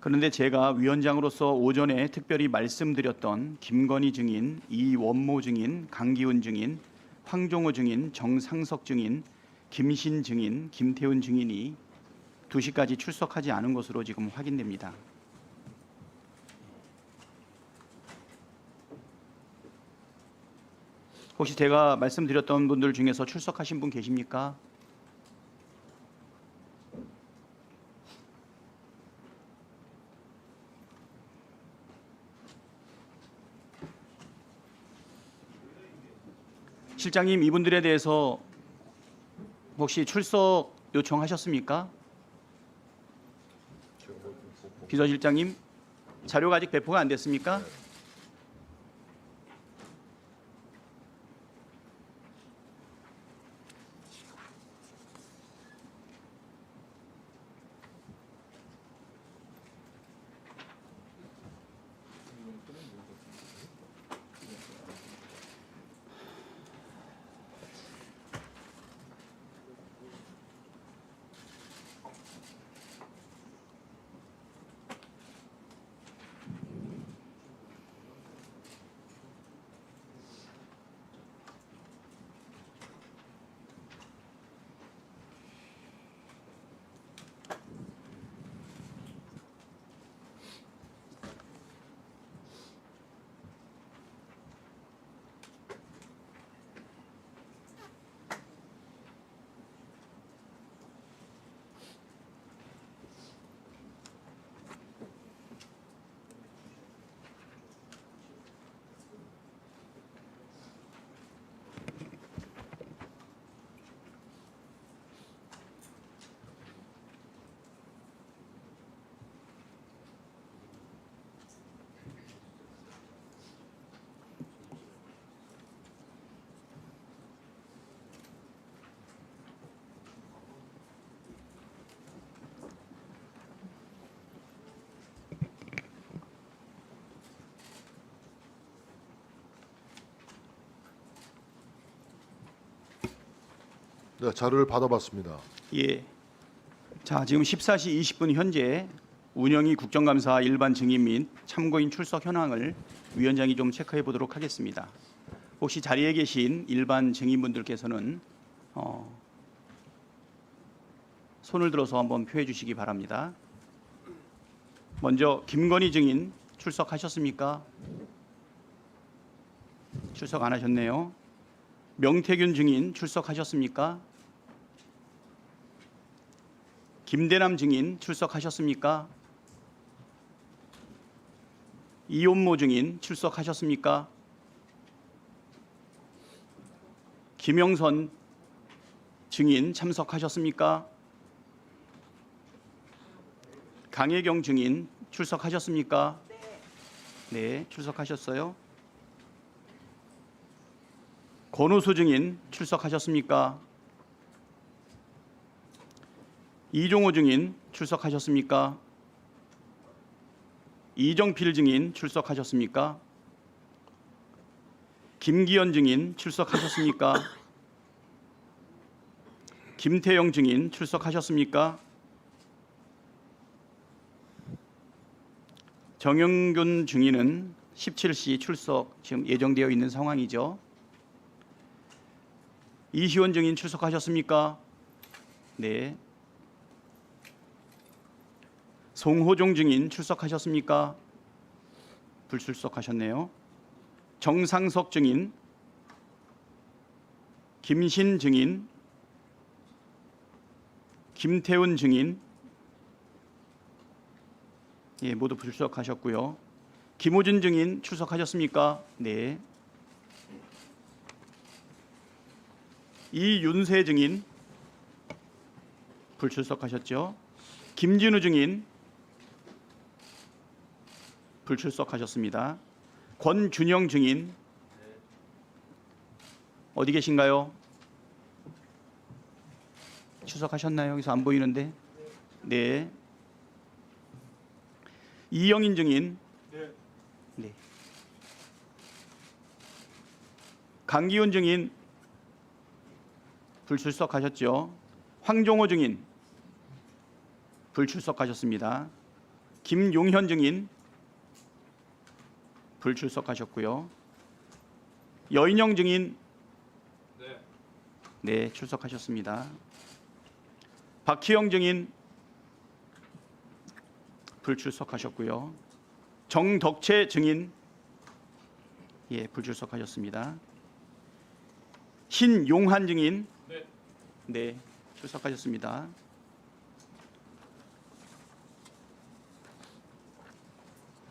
그런데 제가 위원장으로서 오전에 특별히 말씀드렸던 김건희 증인, 이원모 증인, 강기훈 증인, 황종호 증인, 정상석 증인, 김신 증인, 김태훈 증인이 2시까지 출석하지 않은 것으로 지금 확인됩니다. 혹시 제가 말씀드렸던 분들 중에서 출석하신 분 계십니까? 실장님, 이분들에 대해서 혹시 출석 요청하셨습니까? 비서실장님, 자료가 아직 배포가 안 됐습니까? 네, 자료를 받아봤습니다. 예. 자, 지금 14시 20분 현재 운영위 국정감사 일반 증인 및 참고인 출석 현황을 위원장이 좀 체크해 보도록 하겠습니다. 혹시 자리에 계신 일반 증인분들께서는 손을 들어서 한번 표해 주시기 바랍니다. 먼저 김건희 증인 출석하셨습니까? 출석 안 하셨네요. 명태균 증인 출석하셨습니까? 김대남 증인 출석하셨습니까? 이원모 증인 출석하셨습니까? 김영선 증인 참석하셨습니까? 강혜경 증인 출석하셨습니까? 네, 출석하셨어요. 권오수 증인 출석하셨습니까? 이종호 증인 출석하셨습니까? 이정필 증인 출석하셨습니까? 김기현 증인 출석하셨습니까? 김태영 증인 출석하셨습니까? 정영균 증인은 17시 출석 지금 예정되어 있는 상황이죠. 이시원 증인 출석하셨습니까? 네. 송호종 증인 출석하셨습니까? 불출석하셨네요. 정상석 증인, 김신 증인, 김태훈 증인, 예, 모두 불출석하셨고요. 김호준 증인 출석하셨습니까? 네. 이윤세 증인 불출석하셨죠. 김진우 증인 불출석하셨습니다. 권준영 증인 어디 계신가요? 출석하셨나요? 여기서 안 보이는데. 네. 이영인 증인. 네. 강기훈 증인 불출석하셨죠. 황종호 증인 불출석하셨습니다. 김용현 증인 불출석하셨고요. 여인영 증인 네, 출석하셨습니다. 박희영 증인 불출석하셨고요. 정덕채 증인 예, 불출석하셨습니다. 신용한 증인 네, 출석하셨습니다.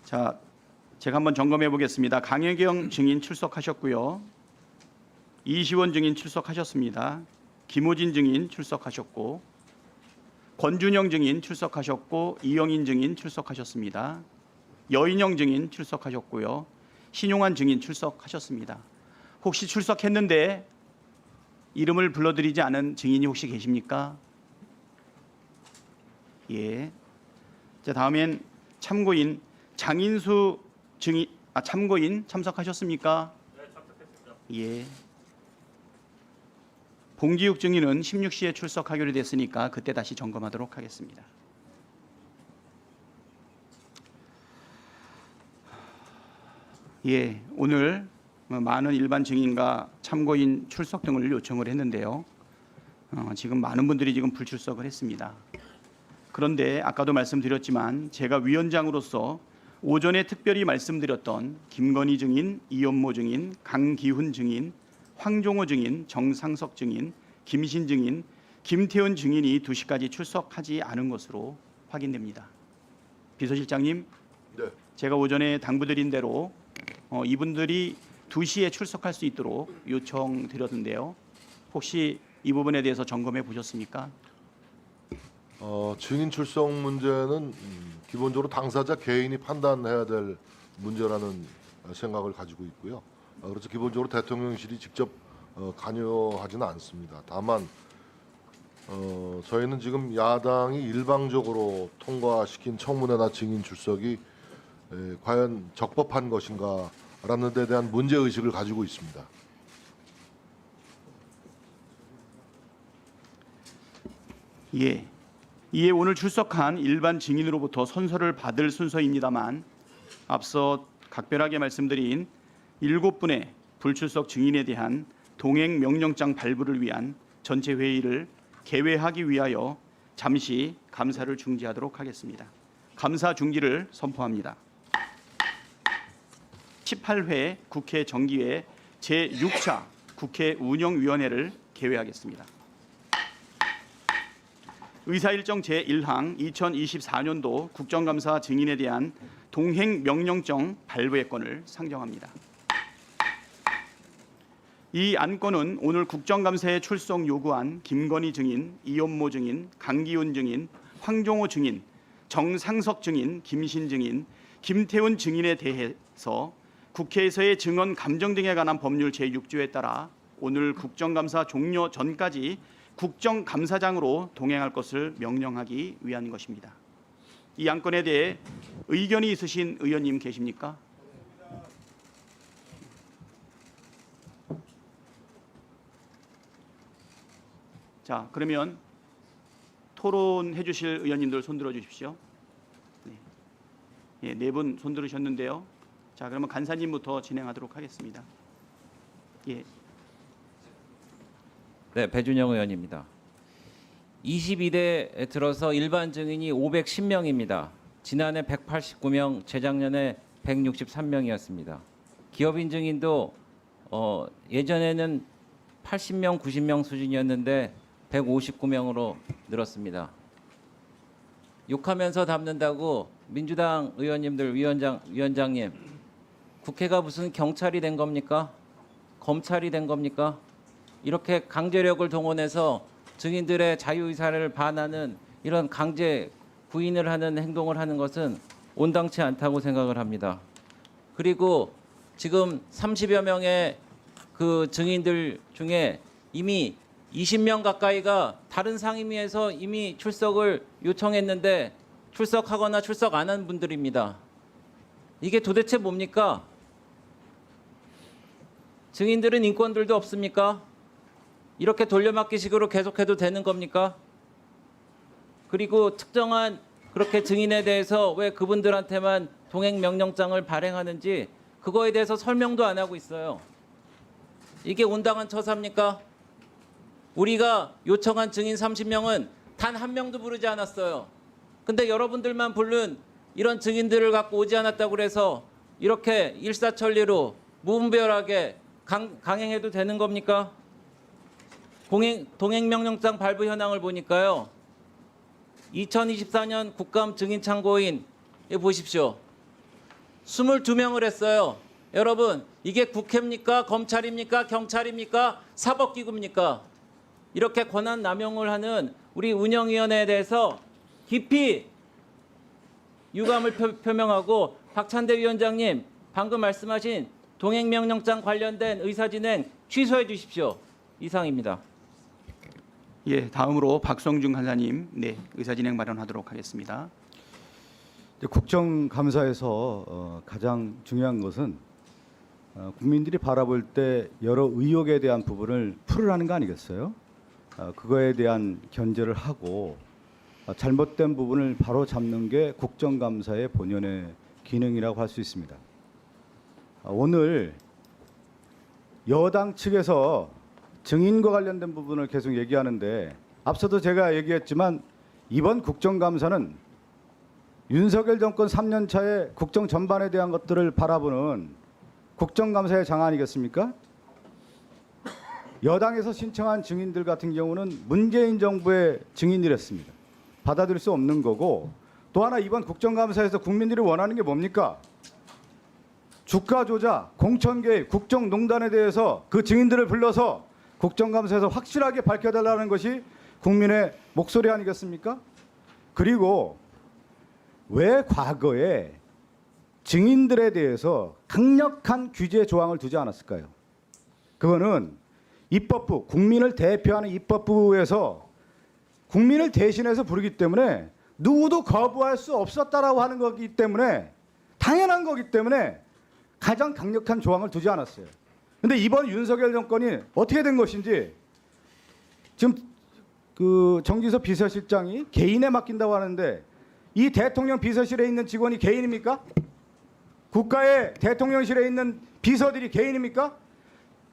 자, 제가 한번 점검해 보겠습니다. 강혜경 증인 출석하셨고요. 이시원 증인 출석하셨습니다. 김호진 증인 출석하셨고, 권준영 증인 출석하셨고, 이영인 증인 출석하셨습니다. 여인영 증인 출석하셨고요. 신용환 증인 출석하셨습니다. 혹시 출석했는데 이름을 불러드리지 않은 증인이 혹시 계십니까? 예. 자, 다음엔 참고인 장인수 증인 참고인 참석하셨습니까? 네, 참석했습니다. 예. 봉지욱 증인은 16시에 출석하기로 됐으니까 그때 다시 점검하도록 하겠습니다. 예, 오늘 많은 일반 증인과 참고인 출석 등을 요청을 했는데요. 지금 많은 분들이 지금 불출석을 했습니다. 그런데 아까도 말씀드렸지만 제가 위원장으로서 오전에 특별히 말씀드렸던 김건희 증인, 이원모 증인, 강기훈 증인, 황종호 증인, 정상석 증인, 김신 증인, 김태훈 증인이 2시까지 출석하지 않은 것으로 확인됩니다. 비서실장님, 네. 제가 오전에 당부드린 대로 이분들이 2시에 출석할 수 있도록 요청드렸는데요. 혹시 이 부분에 대해서 점검해 보셨습니까? 증인 출석 문제는 기본적으로 당사자 개인이 판단해야 될 문제라는 생각을 가지고 있고요. 그래서 기본적으로 대통령실이 직접 관여하지는 않습니다. 다만 저희는 지금 야당이 일방적으로 통과시킨 청문회나 증인 출석이 과연 적법한 것인가라는 데 대한 문제의식을 가지고 있습니다. 예. 이에 오늘 출석한 일반 증인으로부터 선서를 받을 순서입니다만 앞서 각별하게 말씀드린 7분의 불출석 증인에 대한 동행 명령장 발부를 위한 전체 회의를 개회하기 위하여 잠시 감사를 중지하도록 하겠습니다. 감사 중지를 선포합니다. 18회 국회 정기회 제6차 국회 운영위원회를 개회하겠습니다. 의사일정 제1항 2024년도 국정감사 증인에 대한 동행명령정 발부의 건을 상정합니다. 이 안건은 오늘 국정감사에 출석 요구한 김건희 증인, 이원모 증인, 강기훈 증인, 황종호 증인, 정상석 증인, 김신 증인, 김태훈 증인에 대해서 국회에서의 증언 감정 등에 관한 법률 제6조에 따라 오늘 국정감사 종료 전까지 국정감사장으로 동행할 것을 명령하기 위한 것입니다. 이 안건에 대해 의견이 있으신 의원님 계십니까? 자, 그러면 토론해 주실 의원님들 손들어 주십시오. 네. 예, 4분 손들으셨는데요. 자, 그러면 간사님부터 진행하도록 하겠습니다. 예. 네, 배준영 의원입니다. 22대에 들어서 일반 증인이 510명입니다. 지난해 189명, 재작년에 163명이었습니다. 기업인 증인도 예전에는 80명, 90명 수준이었는데 159명으로 늘었습니다. 욕하면서 담는다고 민주당 의원님들, 위원장님, 국회가 무슨 경찰이 된 겁니까? 검찰이 된 겁니까? 이렇게 강제력을 동원해서 증인들의 자유의사를 반하는 이런 강제 구인을 하는 행동을 하는 것은 온당치 않다고 생각을 합니다. 그리고 지금 30여 명의 그 증인들 중에 이미 20명 가까이가 다른 상임위에서 이미 출석을 요청했는데 출석하거나 출석 안 한 분들입니다. 이게 도대체 뭡니까? 증인들은 인권들도 없습니까? 이렇게 돌려막기식으로 계속해도 되는 겁니까? 그리고 특정한 그렇게 증인에 대해서 왜 그분들한테만 동행명령장을 발행하는지 그거에 대해서 설명도 안 하고 있어요. 이게 온당한 처사입니까? 우리가 요청한 증인 30명은 단 한 명도 부르지 않았어요. 근데 여러분들만 부른 이런 증인들을 갖고 오지 않았다고 해서 이렇게 일사천리로 무분별하게 강행해도 되는 겁니까? 동행명령장 발부 현황을 보니까요. 2024년 국감 증인 참고인 보십시오. 22명을 했어요. 여러분, 이게 국회입니까? 검찰입니까? 경찰입니까? 사법기구입니까? 이렇게 권한 남용을 하는 우리 운영위원회에 대해서 깊이 유감을 표명하고 박찬대 위원장님 방금 말씀하신 동행명령장 관련된 의사진행 취소해 주십시오. 이상입니다. 예, 다음으로 박성중 간사님, 네, 의사진행 발언하도록 하겠습니다. 국정감사에서 가장 중요한 것은 국민들이 바라볼 때 여러 의혹에 대한 부분을 풀으라는 거 아니겠어요? 그거에 대한 견제를 하고 잘못된 부분을 바로 잡는 게 국정감사의 본연의 기능이라고 할 수 있습니다. 오늘 여당 측에서 증인과 관련된 부분을 계속 얘기하는데 앞서도 제가 얘기했지만 이번 국정감사는 윤석열 정권 3년 차의 국정 전반에 대한 것들을 바라보는 국정감사의 장 아니겠습니까? 여당에서 신청한 증인들 같은 경우는 문재인 정부의 증인이랬습니다. 받아들일 수 없는 거고, 또 하나 이번 국정감사에서 국민들이 원하는 게 뭡니까? 주가 조작, 공천 개입, 국정농단에 대해서 그 증인들을 불러서 국정감사에서 확실하게 밝혀달라는 것이 국민의 목소리 아니겠습니까? 그리고 왜 과거에 증인들에 대해서 강력한 규제 조항을 두지 않았을까요? 그거는 입법부, 국민을 대표하는 입법부에서 국민을 대신해서 부르기 때문에 누구도 거부할 수 없었다라고 하는 거기 때문에 당연한 거기 때문에 가장 강력한 조항을 두지 않았어요. 그런데 이번 윤석열 정권이 어떻게 된 것인지 지금 그 정기석 비서실장이 개인에 맡긴다고 하는데 이 대통령 비서실에 있는 직원이 개인입니까? 국가의 대통령실에 있는 비서들이 개인입니까?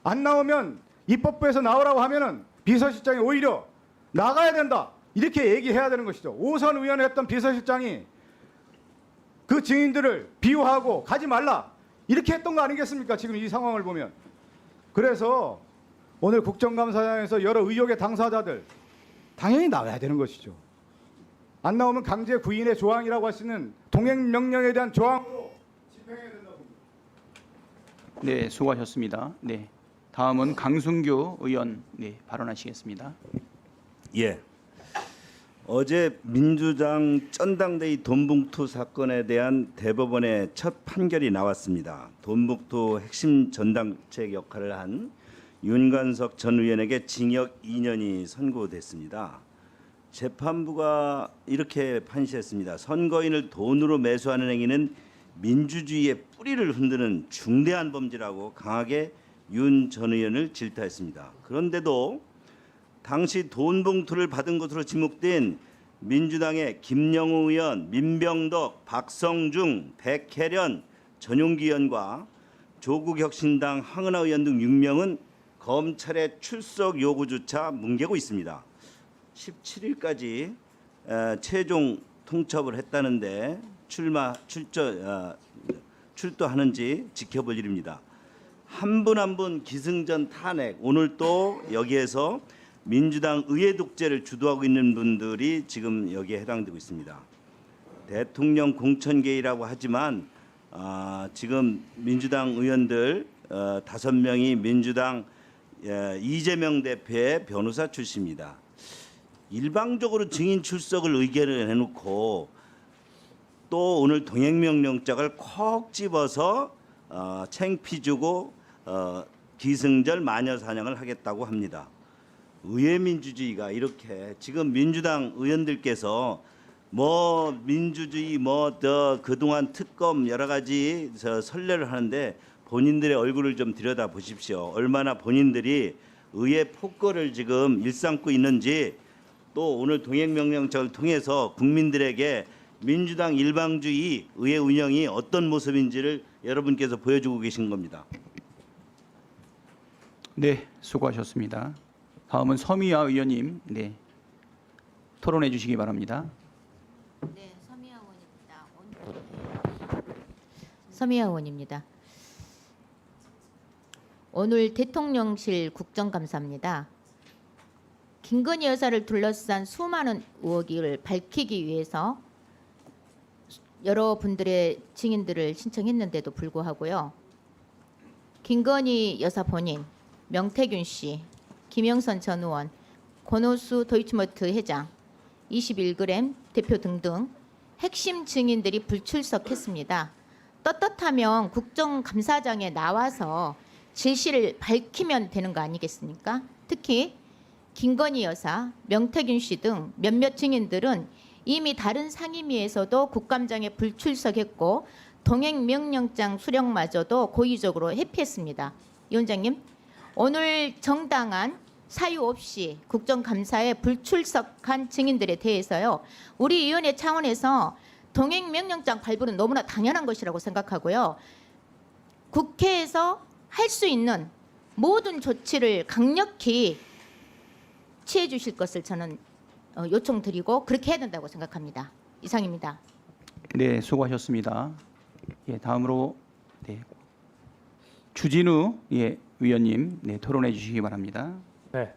안 나오면 입법부에서 나오라고 하면은 비서실장이 오히려 나가야 된다 이렇게 얘기해야 되는 것이죠. 오선 의원을 했던 비서실장이 그 증인들을 비호하고 가지 말라 이렇게 했던 거 아니겠습니까? 지금 이 상황을 보면. 그래서 오늘 국정감사장에서 여러 의혹의 당사자들 당연히 나와야 되는 것이죠. 안 나오면 강제 구인의 조항이라고 할 수 있는 동행명령에 대한 조항으로 집행해야 된다고 봅니다. 네, 수고하셨습니다. 네, 다음은 강승규 의원, 네, 발언하시겠습니다. 예. 어제 민주당 전당대회 돈봉투 사건에 대한 대법원의 첫 판결이 나왔습니다. 돈봉투 핵심 전당책 역할을 한 윤관석 전 의원에게 징역 2년이 선고됐습니다. 재판부가 이렇게 판시했습니다. 선거인을 돈으로 매수하는 행위는 민주주의의 뿌리를 흔드는 중대한 범죄라고 강하게 윤 전 의원을 질타했습니다. 그런데도 당시 돈 봉투를 받은 것으로 지목된 민주당의 김영우 의원, 민병덕, 박성중, 백혜련, 전용기 의원과 조국혁신당 황은하 의원 등 6명은 검찰의 출석 요구조차 뭉개고 있습니다. 17일까지 최종 통첩을 했다는데 출두하는지 지켜볼 일입니다. 한 분 한 분 기승전 탄핵, 오늘 또 여기에서 민주당 의회 독재를 주도하고 있는 분들이 지금 여기에 해당되고 있습니다. 대통령 공천 개입이라고 하지만 지금 민주당 의원들 5명이 민주당 이재명 대표의 변호사 출신입니다. 일방적으로 증인 출석을 의결을 해놓고 또 오늘 동행명령장을 콕 집어서 챙피 주고 기승절 마녀 사냥을 하겠다고 합니다. 의회 민주주의가 이렇게 지금 민주당 의원들께서 뭐 민주주의 그동안 특검 여러 가지 설례를 하는데 본인들의 얼굴을 좀 들여다 보십시오. 얼마나 본인들이 의회 폭거를 지금 일삼고 있는지 또 오늘 동행명령장을 통해서 국민들에게 민주당 일방주의 의회 운영이 어떤 모습인지를 여러분께서 보여주고 계신 겁니다. 네, 수고하셨습니다. 다음은 서미아 의원님, 네, 토론해 주시기 바랍니다. 네, 서미아 의원입니다. 오늘 대통령실 국정감사입니다. 김건희 여사를 둘러싼 수많은 의혹을 밝히기 위해서 여러분들의 증인들을 신청했는데도 불구하고요. 김건희 여사 본인, 명태균 씨, 김영선 전 의원, 권오수 도이치모트 회장, 21g 대표 등등 핵심 증인들이 불출석했습니다. 떳떳하면 국정감사장에 나와서 진실을 밝히면 되는 거 아니겠습니까? 특히 김건희 여사, 명태균 씨 등 몇몇 증인들은 이미 다른 상임위에서도 국감장에 불출석했고 동행명령장 수령마저도 고의적으로 회피했습니다. 위원장님, 오늘 정당한 사유 없이 국정감사에 불출석한 증인들에 대해서요, 우리 위원회 차원에서 동행명령장 발부는 너무나 당연한 것이라고 생각하고요. 국회에서 할 수 있는 모든 조치를 강력히 취해 주실 것을 저는 요청드리고 그렇게 해야 된다고 생각합니다. 이상입니다. 네, 수고하셨습니다. 예, 다음으로 네, 주진우 위원님, 네, 토론해 주시기 바랍니다. 네.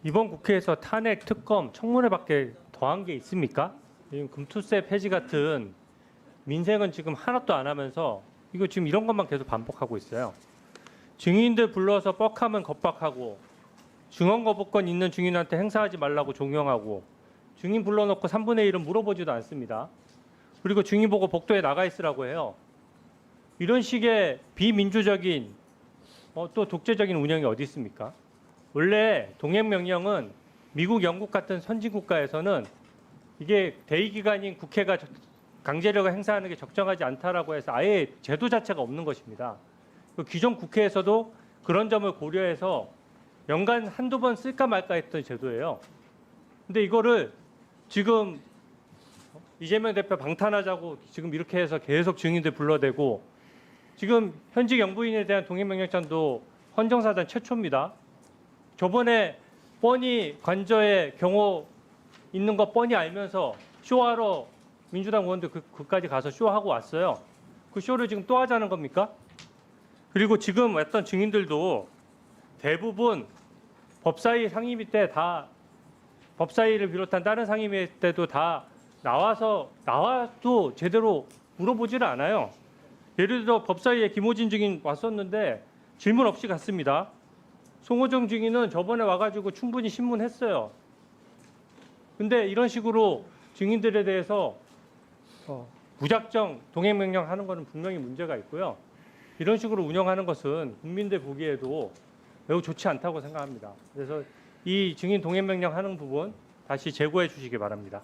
이번 국회에서 탄핵, 특검, 청문회밖에 더한 게 있습니까? 지금 금투세 폐지 같은 민생은 지금 하나도 안 하면서 이거 지금 이런 것만 계속 반복하고 있어요. 증인들 불러서 뻑하면 겁박하고 증언 거부권 있는 증인한테 행사하지 말라고 종용하고 증인 불러놓고 3분의 1은 물어보지도 않습니다. 그리고 증인 보고 복도에 나가 있으라고 해요. 이런 식의 비민주적인 또 독재적인 운영이 어디 있습니까? 원래 동행명령은 미국, 영국 같은 선진 국가에서는 이게 대의 기관인 국회가 강제력을 행사하는 게 적정하지 않다라고 해서 아예 제도 자체가 없는 것입니다. 기존 국회에서도 그런 점을 고려해서 연간 한두 번 쓸까 말까 했던 제도예요. 근데 이거를 지금 이재명 대표 방탄하자고 지금 이렇게 해서 계속 증인들 불러대고 지금 현직 영부인에 대한 동행명령장도 헌정사상 최초입니다. 저번에 뻔히 관저에 경호 있는 거 뻔히 알면서 쇼하러 민주당 의원들 그까지 가서 쇼하고 왔어요. 그 쇼를 지금 또 하자는 겁니까? 그리고 지금 왔던 증인들도 대부분 법사위 상임위 때 다 법사위를 비롯한 다른 상임위 때도 다 나와도 제대로 물어보지를 않아요. 예를 들어 법사위에 김호진 증인 왔었는데 질문 없이 갔습니다. 송호정 증인은 저번에 와가지고 충분히 신문했어요. 근데 이런 식으로 증인들에 대해서 무작정 동행명령 하는 것은 분명히 문제가 있고요. 이런 식으로 운영하는 것은 국민들 보기에도 매우 좋지 않다고 생각합니다. 그래서 이 증인 동행명령 하는 부분 다시 재고해 주시기 바랍니다.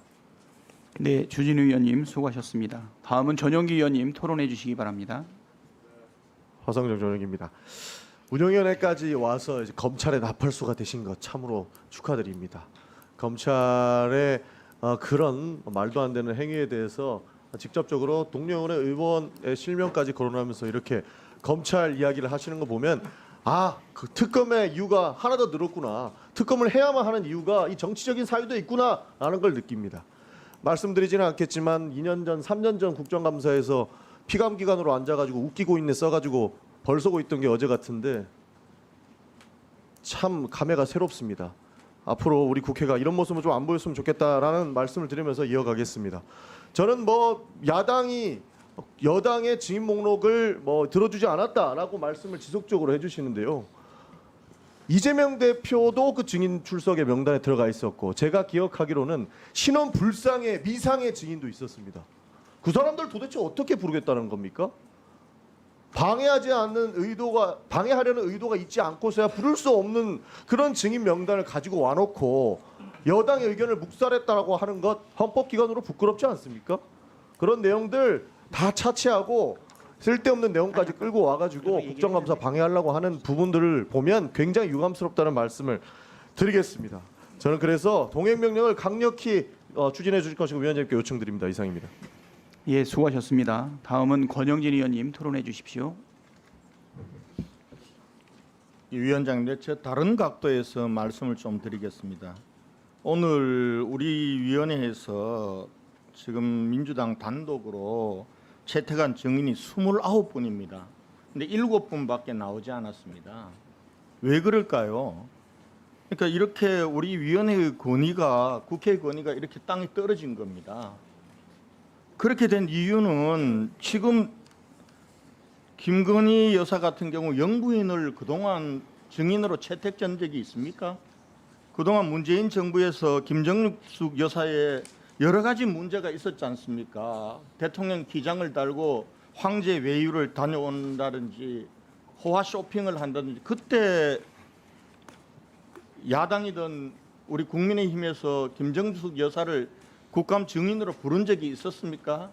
네, 주진우 위원님 수고하셨습니다. 다음은 전용기 위원님 토론해 주시기 바랍니다. 화성정 전용기입니다. 운영위원회까지 와서 이제 검찰의 나팔수가 되신 것 참으로 축하드립니다. 검찰의 그런 말도 안 되는 행위에 대해서 직접적으로 동료원의 의원의 실명까지 거론하면서 이렇게 검찰 이야기를 하시는 거 보면 그 특검의 이유가 하나 더 늘었구나. 특검을 해야만 하는 이유가 이 정치적인 사유도 있구나라는 걸 느낍니다. 말씀드리지는 않겠지만 2년 전, 3년 전 국정감사에서 피감기관으로 앉아가지고 웃기고 있네 써가지고 벌 서고 있던 게 어제 같은데 참 감회가 새롭습니다. 앞으로 우리 국회가 이런 모습을 좀 안 보였으면 좋겠다라는 말씀을 드리면서 이어가겠습니다. 저는 야당이 여당의 증인 목록을 들어주지 않았다라고 말씀을 지속적으로 해주시는데요. 이재명 대표도 그 증인 출석의 명단에 들어가 있었고 제가 기억하기로는 신원 불상의 미상의 증인도 있었습니다. 그 사람들 도대체 어떻게 부르겠다는 겁니까? 방해하려는 의도가 있지 않고서야 부를 수 없는 그런 증인 명단을 가지고 와놓고 여당의 의견을 묵살했다라고 하는 것 헌법기관으로 부끄럽지 않습니까? 그런 내용들 다 차치하고 쓸데없는 내용까지 끌고 와가지고 국정감사 방해하려고 하는 부분들을 보면 굉장히 유감스럽다는 말씀을 드리겠습니다. 저는 그래서 동행명령을 강력히 추진해 주실 것이고 위원장님께 요청드립니다. 이상입니다. 예, 수고하셨습니다. 다음은 권영진 의원님 토론해 주십시오. 위원장님, 제 다른 각도에서 말씀을 좀 드리겠습니다. 오늘 우리 위원회에서 지금 민주당 단독으로 채택한 증인이 29분입니다. 근데 7분밖에 나오지 않았습니다. 왜 그럴까요? 그러니까 이렇게 우리 위원회의 권위가, 국회의 권위가 이렇게 땅에 떨어진 겁니다. 그렇게 된 이유는 지금 김건희 여사 같은 경우 영부인을 그동안 증인으로 채택한 적이 있습니까? 그동안 문재인 정부에서 김정숙 여사의 여러 가지 문제가 있었지 않습니까? 대통령 기장을 달고 황제 외유를 다녀온다든지 호화 쇼핑을 한다든지 그때 야당이던 우리 국민의힘에서 김정숙 여사를 국감 증인으로 부른 적이 있었습니까?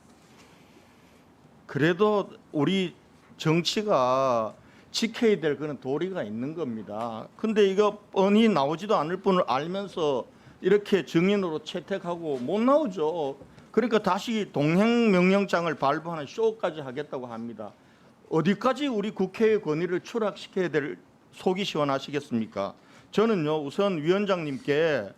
그래도 우리 정치가 지켜야 될 그런 도리가 있는 겁니다. 근데 이거 뻔히 나오지도 않을 분을 알면서 이렇게 증인으로 채택하고 못 나오죠. 그러니까 다시 동행명령장을 발부하는 쇼까지 하겠다고 합니다. 어디까지 우리 국회의 권위를 추락시켜야 될 속이 시원하시겠습니까? 저는요, 우선 위원장님께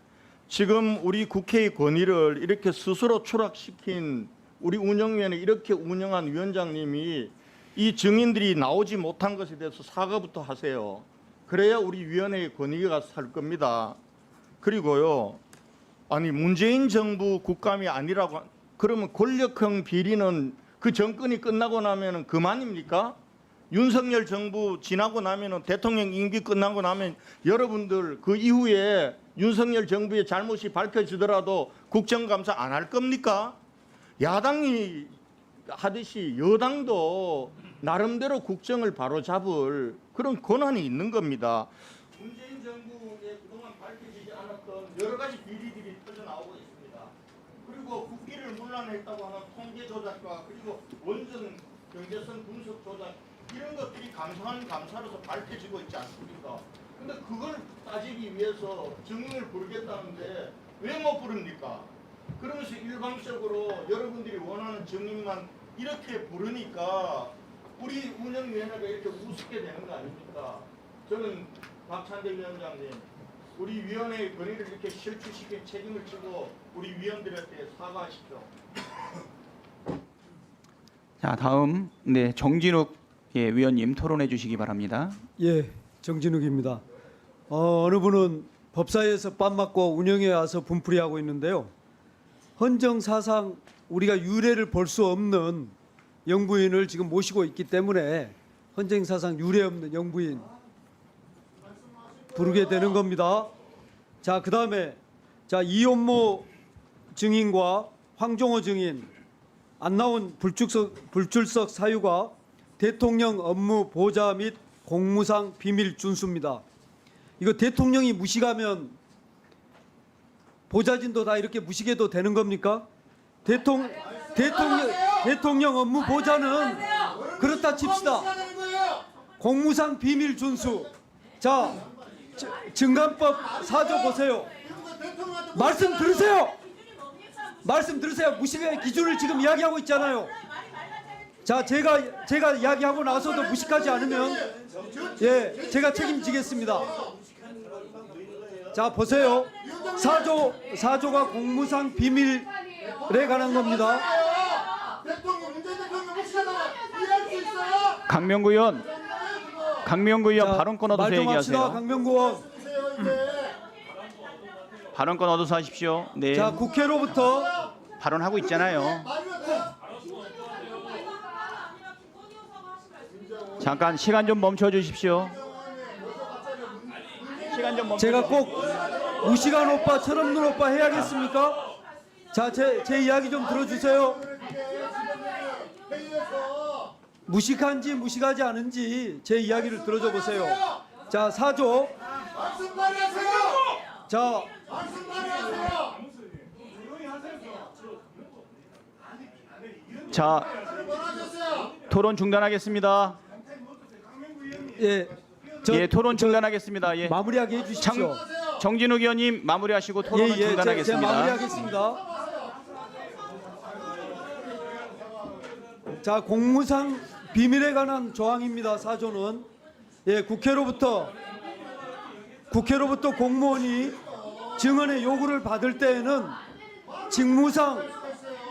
지금 우리 국회의 권위를 이렇게 스스로 추락시킨 우리 운영위원회 이렇게 운영한 위원장님이 이 증인들이 나오지 못한 것에 대해서 사과부터 하세요. 그래야 우리 위원회의 권위가 살 겁니다. 그리고요, 아니 문재인 정부 국감이 아니라고 그러면 권력형 비리는 그 정권이 끝나고 나면은 그만입니까? 윤석열 정부 지나고 나면은 대통령 임기 끝나고 나면 여러분들 그 이후에 윤석열 정부의 잘못이 밝혀지더라도 국정감사 안 할 겁니까? 야당이 하듯이 여당도 나름대로 국정을 바로잡을 그런 권한이 있는 겁니다. 문재인 정부의 그동안 밝혀지지 않았던 여러 가지 비리들이 터져나오고 있습니다. 그리고 국기를 문란했다고 하는 통계 조작과 그리고 원전 경제성 분석 조작 이런 것들이 감사한 감사로서 밝혀지고 있지 않습니까? 근데 그걸 따지기 위해서 증인을 부르겠다는데 왜 못 부릅니까? 그러면서 일방적으로 여러분들이 원하는 증인만 이렇게 부르니까 우리 운영위원회가 이렇게 우습게 되는 거 아닙니까? 저는 박찬대 위원장님, 우리 위원회의 권위를 이렇게 실추시킨 책임을 지고 우리 위원들한테 사과하십시오. 자, 다음 정진욱 위원님 토론해 주시기 바랍니다. 예, 정진욱입니다. 어느 분은 법사위에서 빰 맞고 운영에 와서 분풀이하고 있는데요. 헌정사상 우리가 유례를 볼 수 없는 영부인을 지금 모시고 있기 때문에 헌정사상 유례 없는 영부인 부르게 되는 겁니다. 자, 그다음에 이원모 증인과 황종호 증인 안 나온 불출석 사유가 대통령 업무 보좌 및 공무상 비밀 준수입니다. 이거 대통령이 무식하면 보좌진도 다 이렇게 무식해도 되는 겁니까? 대통령 업무 보좌는 그렇다 칩시다. 공무상 비밀 준수. 자, 증감법 4조 보세요. 말씀 들으세요. 말씀 들으세요. 무식의 기준을 지금 이야기하고 있잖아요. 자, 제가 이야기하고 나서도 무식하지 않으면 예, 제가 책임지겠습니다. 자, 보세요. 4조가 공무상 비밀에 관한 겁니다. 강명구 의원 발언권 얻어서 말 좀 합시다. 얘기하세요. 강명구 의원. 발언권 얻어서 하십시오. 네. 자, 국회로부터 발언하고 있잖아요. 잠깐 시간 좀 멈춰 주십시오. 시간 좀 멈춰. 제가 꼭 무식한 오빠, 철없는 오빠 해야겠습니까? 자, 제 이야기 좀 들어주세요. 무식한지 무식하지 않은지 제 이야기를 들어줘 보세요. 자, 4조. 자, 자, 토론 중단하겠습니다. 예, 예, 토론 중단하겠습니다. 예. 마무리하게 해주십시오. 정진욱 의원님 마무리하시고 토론은 제가 중단하겠습니다. 마무리하겠습니다. 자, 공무상 비밀에 관한 조항입니다. 4조는 국회로부터 공무원이 증언의 요구를 받을 때에는 직무상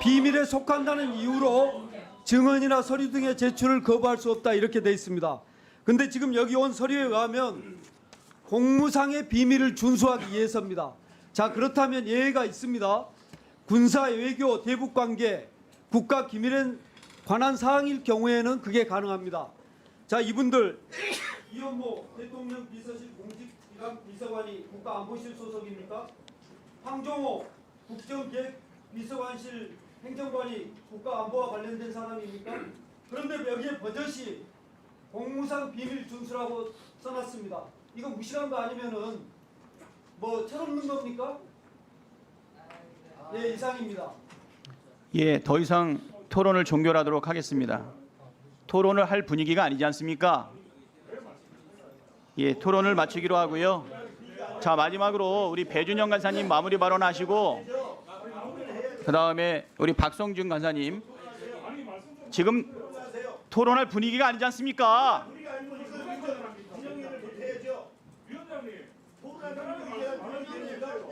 비밀에 속한다는 이유로 증언이나 서류 등의 제출을 거부할 수 없다 이렇게 돼 있습니다. 근데 지금 여기 온 서류에 의하면 공무상의 비밀을 준수하기 위해서입니다. 자, 그렇다면 예외가 있습니다. 군사, 외교, 대북 관계, 국가 기밀에 관한 사항일 경우에는 그게 가능합니다. 자, 이분들 이현모 대통령 비서실 공직기강 비서관이 국가안보실 소속입니까? 황종호 국정기획비서관실 행정관이 국가안보와 관련된 사람입니까? 그런데 여기에 버젓이 공무상 비밀 준수라고 써놨습니다. 이거 무시한 거 아니면은 뭐 철없는 겁니까? 네, 이상입니다. 예, 더 이상 토론을 종결하도록 하겠습니다. 토론을 할 분위기가 아니지 않습니까? 예, 토론을 마치기로 하고요. 자, 마지막으로 우리 배준영 간사님 마무리 발언하시고, 그다음에 우리 박성준 간사님, 지금 토론할 분위기가 아니지 않습니까?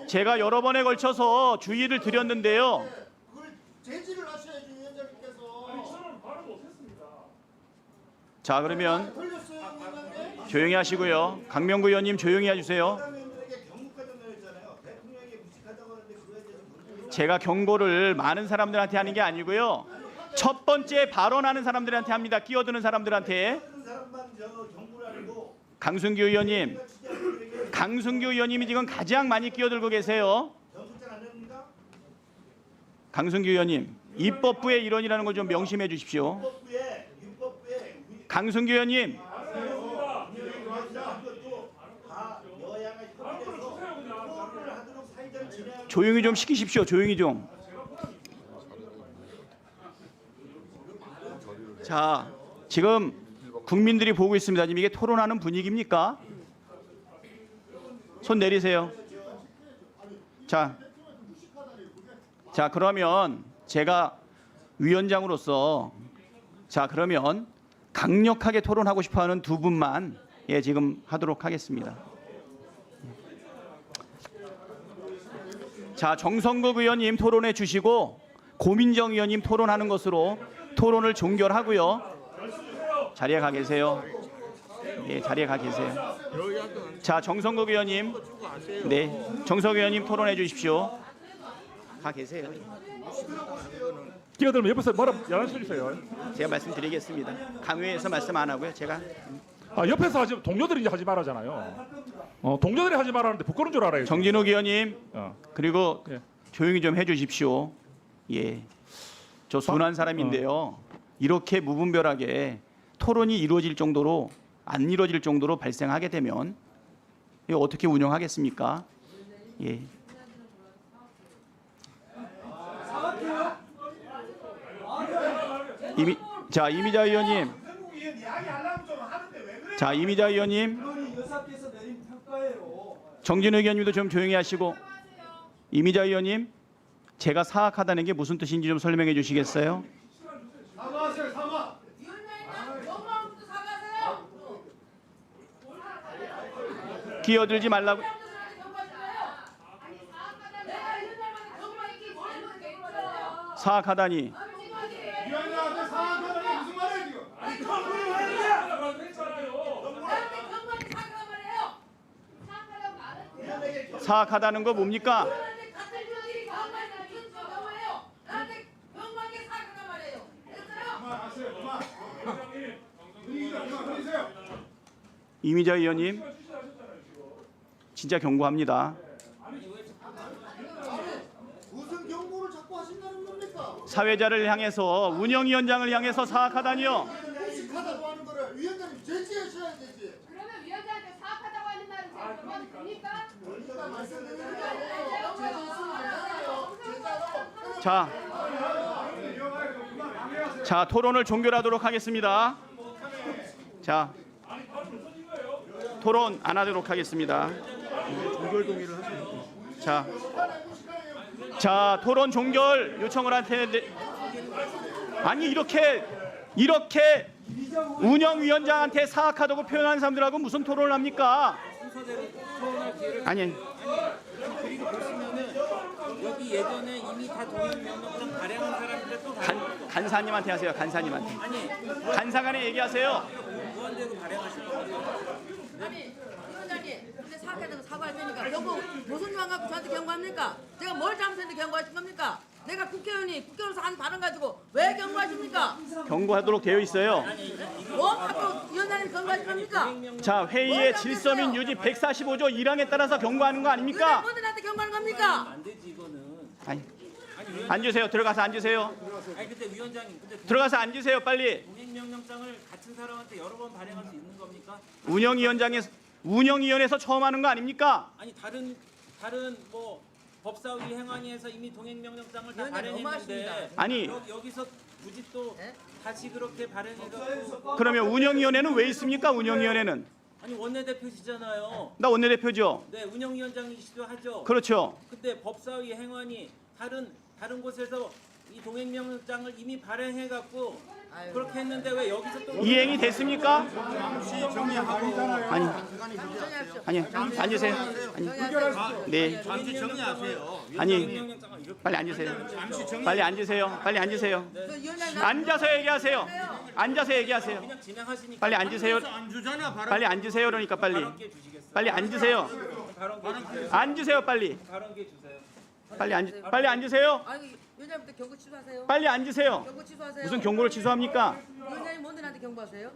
제가 여러 번에 걸쳐서 주의를 드렸는데요. 제지를 하셔야지 위원장님께서. 자, 그러면 조용히 하시고요. 강명구 의원님 조용히 해주세요. 제가 경고를 많은 사람들한테 하는 게 아니고요. 첫 번째 발언하는 사람들한테 합니다. 끼어드는 사람들한테. 강순규 의원님, 강순규 의원님이 지금 가장 많이 끼어들고 계세요. 강순규 의원님, 입법부의 일원이라는 걸 좀 명심해 주십시오. 강순규 의원님, 조용히 좀 시키십시오. 조용히 좀. 자, 지금 국민들이 보고 있습니다. 지금 이게 토론하는 분위기입니까? 손 내리세요. 자, 그러면 제가 위원장으로서 그러면 강력하게 토론하고 싶어하는 두 분만 지금 하도록 하겠습니다. 자, 정성국 의원님 토론해 주시고 고민정 의원님 토론하는 것으로 토론을 종결하고요. 자리에 가 계세요. 네, 자리에 가 계세요. 자, 정성국 의원님, 네, 정성국 의원님 토론해 주십시오. 가 계세요. 끼어들면 옆에서 뭐라 연락해 주세요. 제가 말씀드리겠습니다. 강요해서 말씀 안 하고요. 제가 옆에서 하지 동료들이 이제 하지 말라잖아요. 동료들이 하지 말라는데 부끄러운 줄 알아요. 정진욱 의원님, 그리고 예. 조용히 좀 해주십시오. 예, 저 순한 사람인데요. 이렇게 무분별하게 토론이 이루어질 정도로 안 이루어질 정도로 발생하게 되면 이거 어떻게 운영하겠습니까? 예. 이미자 의원님. 자, 이미자 의원님. 정진우 의원님도 좀 조용히 하시고. 이미자 의원님, 제가 사악하다는 게 무슨 뜻인지 좀 설명해 주시겠어요? 사과하세요, 사과. 끼어들지 말라고. 사악하다니. 위원장한테 사과하다니 무슨 말이야 지금? 사악하다는 거 뭡니까? 이미자 의원님, 진짜 경고합니다. 무슨 경고를 자꾸 하신다는 겁니까? 사회자를 향해서, 운영위원장을 향해서 사악하다니요. 무식하다고 하는 거를 위원장님 제지하셔야 되지. 그러면 위원장한테 사악하다고 하는 말은 제가 그러면 됩니까? 우리가 말씀드리는 제지했으면 자, 토론을 종결하도록 하겠습니다. 자, 토론 안 하도록 하겠습니다. 자, 토론 종결 요청을 할 텐데, 아니 이렇게 이렇게 운영위원장한테 사악하다고 표현하는 사람들하고 무슨 토론을 합니까? 아니 그리고 보시면은 여기 예전에 이미 다 동행명령장 발행한 사람들 또 간사님한테 하세요. 간사님한테. 아니 간사간에 얘기하세요. 무한대로 발행하실 겁니까? 아니 위원장님, 근데 사과해서 사과할 테니까 경고 무슨 요한 갖고 저한테 경고합니까? 제가 뭘 잘못했는데 경고하신 겁니까? 내가 국회의원으로서 한 발언 가지고 왜 경고하십니까? 경고하도록 되어 있어요. 뭐 갖고 위원장님 경고하신 겁니까? 자, 회의의 질서민 유지 145조 1항에 따라서 경고하는 거 아닙니까? 위원장님한테 경고하는 겁니까? 안 되지 이거는. 아니, 앉으세요. 들어가서 앉으세요. 아니 근데 위원장님 근데 들어가서 앉으세요. 빨리. 동행명령장을 같은 사람한테 여러 번 발행할 수 있는 겁니까? 운영위원회에서 처음 하는 거 아닙니까? 아니 다른 뭐 법사위 행안위에서 이미 동행명령장을 다 위원장님, 발행했는데 너무하십니다. 아니 여기서 굳이 또 네? 다시 그렇게 발행해갖고 그러면 운영위원회는 왜 있습니까? 운영위원회는 아니 원내대표시잖아요. 나 원내대표죠. 네 운영위원장이시기도 하죠. 그렇죠. 근데 법사위 행안위 다른 곳에서 이 동행명령장을 이미 발행해갖고 그렇게 했는데 왜 여기서 또 이행이 됐습니까? 아니 앉으세요. 아니 네. 잠시 정리하세요. 아니 빨리 앉으세요. 빨리 앉으세요. 빨리 앉으세요. 앉아서 얘기하세요. 앉아서 얘기하세요. 그냥 진행하시니까 빨리 앉으세요. 빨리 앉으세요. 그러니까 빨리. 빨리 앉으세요. 앉으세요. 빨리. 발언기에 주세요. 빨리 앉으세요. 아니 위원장님부터 경고 취소하세요. 빨리 앉으세요. 경고 취소하세요. 무슨 경고를 취소합니까? 위원장님 뭔데 나한테 경고하세요?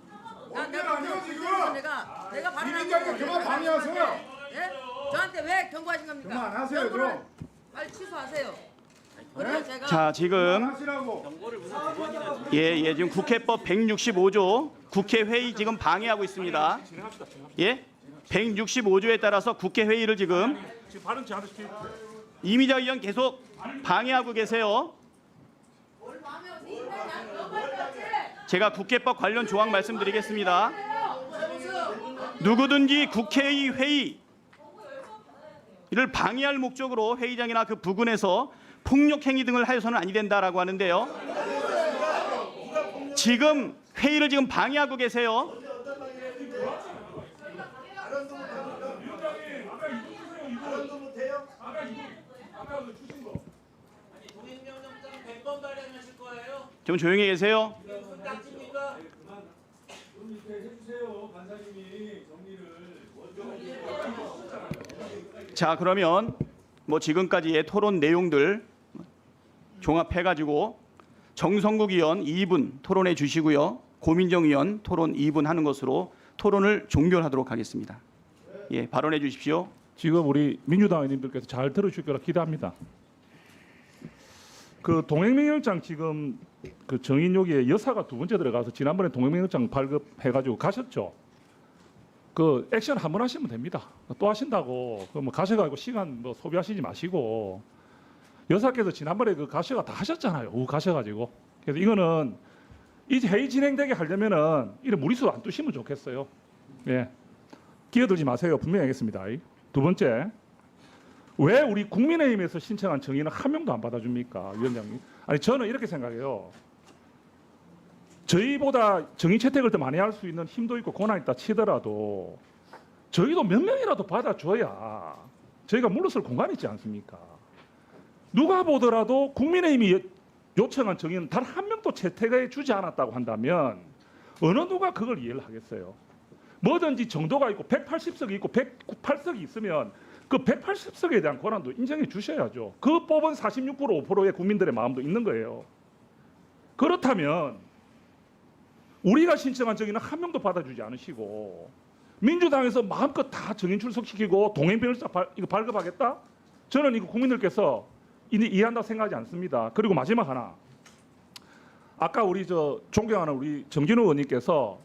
내가 발언한 거 그만 방해하세요. 예? 저한테 왜 경고하신 겁니까? 그만하세요, 경고를 그럼. 빨리 취소하세요. 그래서 제가 자, 지금 하시라고. 예, 지금 국회법 165조 국회 회의 지금 방해하고 있습니다. 예? 165조에 따라서 국회 회의를 지금 발언 제한시키. 이미자 의원 계속 방해하고 계세요. 제가 국회법 관련 조항 말씀드리겠습니다. 누구든지 국회의 회의를 방해할 목적으로 회의장이나 그 부근에서 폭력 행위 등을 하여서는 아니 된다라고 하는데요. 지금 회의를 지금 방해하고 계세요. 동행명령장 100번 발행하실 거예요? 좀 조용히 계세요. 무슨 딱지입니까? 자, 그러면 뭐 지금까지의 토론 내용들 종합해가지고 정성국 의원 2분 토론해 주시고요. 고민정 의원 토론 2분 하는 것으로 토론을 종결하도록 하겠습니다. 예, 발언해 주십시오. 지금 우리 민주당 의원님들께서 잘 들으실 거라 기대합니다. 그 동행명령장 지금 그 정인 여기에 여사가 두 번째 들어가서 지난번에 동행명령장 발급해가지고 가셨죠. 그 액션 한 번 하시면 됩니다. 또 하신다고 그 뭐 가셔가지고 시간 뭐 소비하시지 마시고 여사께서 지난번에 그 가셔가 다 하셨잖아요. 오후 가셔가지고 그래서 이거는 이 회의 진행되게 하려면은 이런 무리수 안 두시면 좋겠어요. 예, 끼어들지 마세요. 분명히 하겠습니다. 두 번째, 왜 우리 국민의힘에서 신청한 정의는 한 명도 안 받아줍니까, 위원장님? 아니 저는 이렇게 생각해요. 저희보다 정의 채택을 더 많이 할 수 있는 힘도 있고 권한이 있다 치더라도 저희도 몇 명이라도 받아줘야 저희가 물러설 공간이 있지 않습니까? 누가 보더라도 국민의힘이 요청한 정의는 단 한 명도 채택해 주지 않았다고 한다면 어느 누가 그걸 이해를 하겠어요? 뭐든지 정도가 있고 180석이 있고 108석이 있으면 그 180석에 대한 권한도 인정해 주셔야죠. 그 뽑은 46% 5%의 국민들의 마음도 있는 거예요. 그렇다면 우리가 신청한 정의는 한 명도 받아주지 않으시고 민주당에서 마음껏 다 정인 출석시키고 동행변호사 이거 발급하겠다? 저는 이거 국민들께서 이해한다고 생각하지 않습니다. 그리고 마지막 하나, 아까 우리 저 존경하는 우리 정진우 의원님께서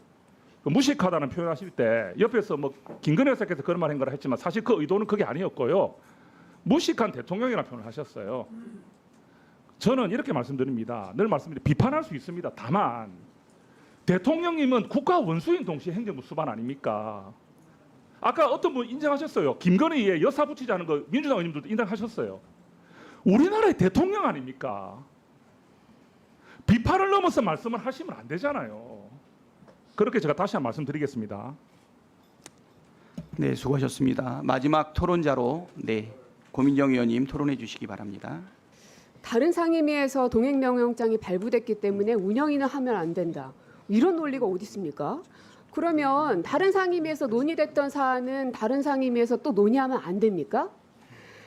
그 무식하다는 표현하실 때 옆에서 뭐 김건희 여사께서 그런 말 한 거라 했지만 사실 그 의도는 그게 아니었고요. 무식한 대통령이라는 표현을 하셨어요. 저는 이렇게 말씀드립니다. 늘 말씀드립니다. 비판할 수 있습니다. 다만 대통령님은 국가 원수인 동시에 행정부 수반 아닙니까? 아까 어떤 분 인정하셨어요. 김건희의 여사 붙이자는 거 민주당 의원님들도 인정하셨어요. 우리나라의 대통령 아닙니까? 비판을 넘어서 말씀을 하시면 안 되잖아요. 그렇게 제가 다시 한 말씀드리겠습니다. 네, 수고하셨습니다. 마지막 토론자로 고민정 의원님 토론해 주시기 바랍니다. 다른 상임위에서 동행명령장이 발부됐기 때문에 운영위는 하면 안 된다. 이런 논리가 어디 있습니까? 그러면 다른 상임위에서 논의됐던 사안은 다른 상임위에서 또 논의하면 안 됩니까?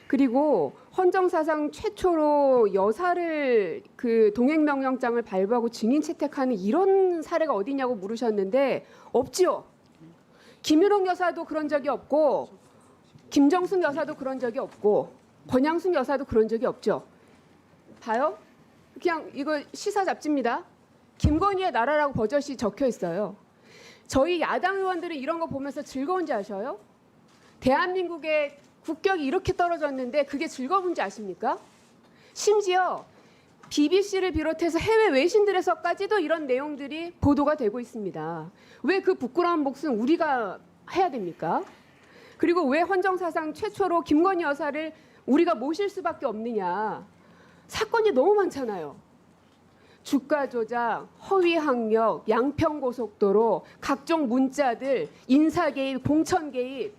그리고 헌정사상 최초로 여사를 그 동행명령장을 발부하고 증인 채택하는 이런 사례가 어디냐고 물으셨는데 없지요. 김유롱 여사도 그런 적이 없고 김정숙 여사도 그런 적이 없고 권양숙 여사도 그런 적이 없죠. 봐요. 그냥 이거 시사 잡지입니다. 김건희의 나라라고 버젓이 적혀 있어요. 저희 야당 의원들은 이런 거 보면서 즐거운지 아셔요? 대한민국의 국격이 이렇게 떨어졌는데 그게 즐거운지 아십니까? 심지어 BBC를 비롯해서 해외 외신들에서까지도 이런 내용들이 보도가 되고 있습니다. 왜 그 부끄러운 몫은 우리가 해야 됩니까? 그리고 왜 헌정사상 최초로 김건희 여사를 우리가 모실 수밖에 없느냐. 사건이 너무 많잖아요. 주가 조작, 허위 학력, 양평고속도로, 각종 문자들, 인사 개입, 공천 개입.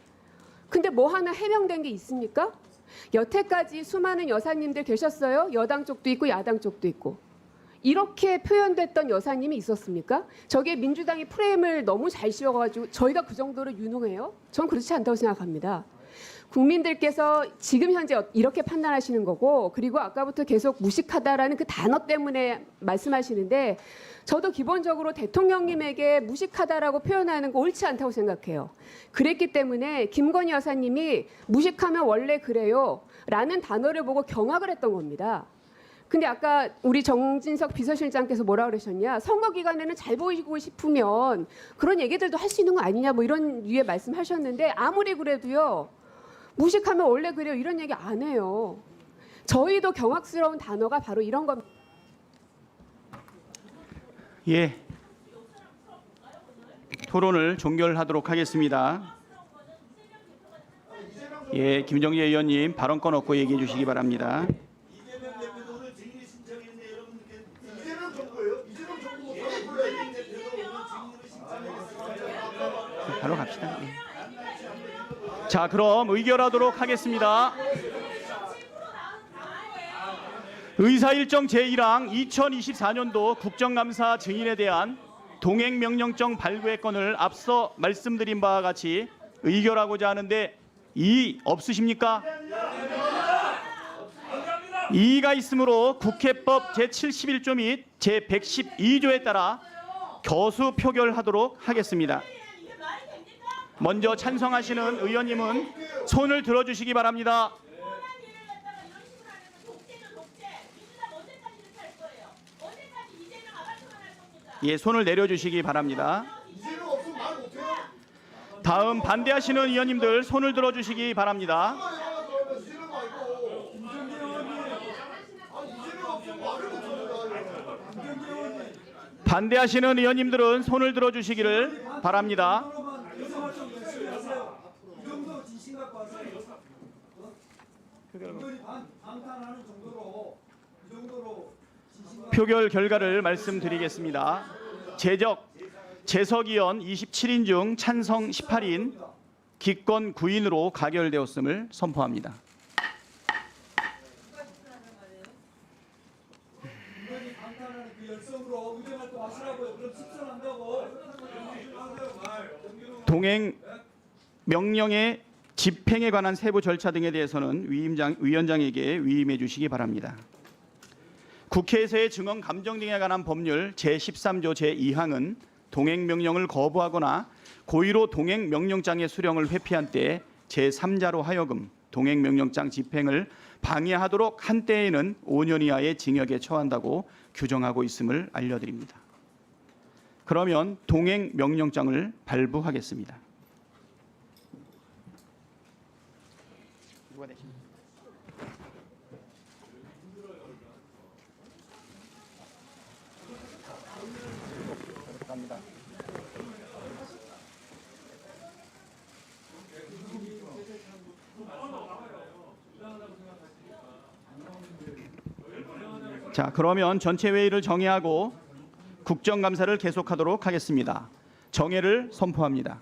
근데 뭐 하나 해명된 게 있습니까? 여태까지 수많은 여사님들 계셨어요. 여당 쪽도 있고 야당 쪽도 있고. 이렇게 표현됐던 여사님이 있었습니까? 저게 민주당이 프레임을 너무 잘 씌워가지고 저희가 그 정도로 유능해요? 전 그렇지 않다고 생각합니다. 국민들께서 지금 현재 이렇게 판단하시는 거고, 그리고 아까부터 계속 무식하다라는 그 단어 때문에 말씀하시는데, 저도 기본적으로 대통령님에게 무식하다라고 표현하는 거 옳지 않다고 생각해요. 그랬기 때문에 김건희 여사님이 무식하면 원래 그래요 라는 단어를 보고 경악을 했던 겁니다. 근데 아까 우리 정진석 비서실장께서 뭐라 그러셨냐, 선거 기간에는 잘 보이고 싶으면 그런 얘기들도 할 수 있는 거 아니냐, 뭐 이런 류의 말씀하셨는데, 아무리 그래도요 무식하면 원래 그래요 이런 얘기 안 해요. 저희도 경악스러운 단어가 바로 이런 겁니다. 예, 토론을 종결하도록 하겠습니다. 예, 김정재 의원님 발언권 없고 얘기해 주시기 바랍니다. 바로 갑시다. 예. 자, 그럼 의결하도록 하겠습니다. 의사일정 제1항 2024년도 국정감사 증인에 대한 동행명령장 발부의 건을 앞서 말씀드린 바와 같이 의결하고자 하는데 이의 없으십니까? 이의가 있으므로 국회법 제71조 및 제112조에 따라 겨수 표결하도록 하겠습니다. 먼저 찬성하시는 의원님은 손을 들어주시기 바랍니다. 예, 손을 내려주시기 바랍니다. 다음 반대하시는 의원님들 손을 들어주시기 바랍니다. 반대하시는 의원님들은 손을 들어주시기를 바랍니다. 표결 결과를 말씀드리겠습니다. 재석 의원 27인 중 찬성 18인, 기권 9인으로 가결되었음을 선포합니다. 동행 명령의 집행에 관한 세부 절차 등에 대해서는 위원장에게 위임해 주시기 바랍니다. 국회에서의 증언 감정 등에 관한 법률 제13조 제2항은 동행명령을 거부하거나 고의로 동행명령장의 수령을 회피한 때 제3자로 하여금 동행명령장 집행을 방해하도록 한 때에는 5년 이하의 징역에 처한다고 규정하고 있음을 알려드립니다. 그러면 동행명령장을 발부하겠습니다. 누가 되십니까? 감사합니다. 자, 그러면 전체 회의를 정회하고 국정감사를 계속하도록 하겠습니다. 정회를 선포합니다.